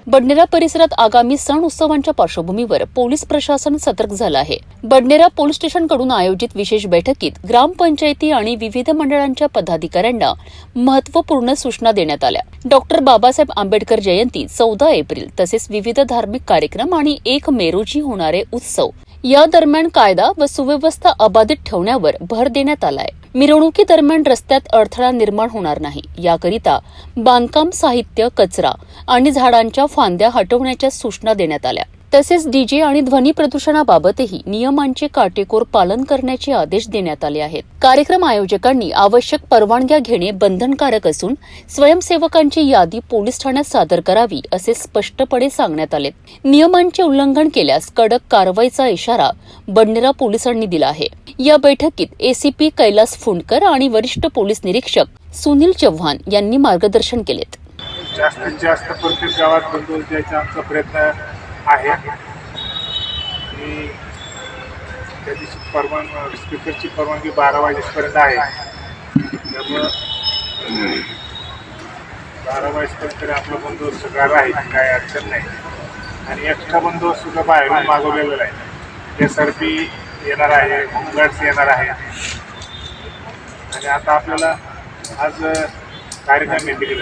बडनेरा परिसरात आगामी सण उत्सवांच्या पार्श्वभूमीवर पोलीस प्रशासन सतर्क झालं आहे। बडनेरा पोलीस स्टेशनकडून आयोजित विशेष बैठकीत ग्रामपंचायती आणि विविध मंडळांच्या पदाधिकाऱ्यांना महत्त्वपूर्ण सूचना देण्यात आल्या। डॉक्टर बाबासाहेब आंबेडकर जयंती 14 एप्रिल तसेच विविध धार्मिक कार्यक्रम आणि 1 मे रोजी होणारे उत्सव या दरम्यान कायदा व सुव्यवस्था अबाधित ठेवण्यावर भर देण्यात आलाय। मिरवणुकीदरम्यान रस्त्यात अडथळा निर्माण होणार नाही याकरिता बांधकाम साहित्य, कचरा आणि झाडांच्या फांद्या हटवण्याच्या सूचना देण्यात आल्या। तसेच डीजे आणि ध्वनी प्रदूषणाबाबतही नियमांचे काटेकोर पालन करण्याचे आदेश देण्यात आले आहेत। कार्यक्रम आयोजकांनी आवश्यक परवानग्या घेणे बंधनकारक असून स्वयंसेवकांची यादी पोलीस ठाण्यात सादर करावी असे स्पष्टपणे सांगण्यात आले। नियमांचे उल्लंघन केल्यास कडक कारवाईचा इशारा बडनेरा पोलिसांनी दिला आहे। या बैठकीत एसीपी कैलास फुंडकर आणि वरिष्ठ पोलीस निरीक्षक सुनील चव्हाण यांनी मार्गदर्शन केले। जास्तीत जास्त प्रत्येक गावात बंदोबस्त द्यायचा आमचा प्रयत्न आहे। त्या दिवशी स्पीकरची परवानगी 12 वाजेपर्यंत आहे, त्यामुळं 12 वाजेपर्यंत आपला बंदोबस्त सगळा राहील, काही अडचण नाही। आणि एक्स्ट्रा बंदोबस्त सुद्धा बाहेरून मागवलेला आहे। SRP येणार आहे, होमगार्ड्स येणार आहे। आणि आता आपल्याला आज कार्यक्रम मीटिंग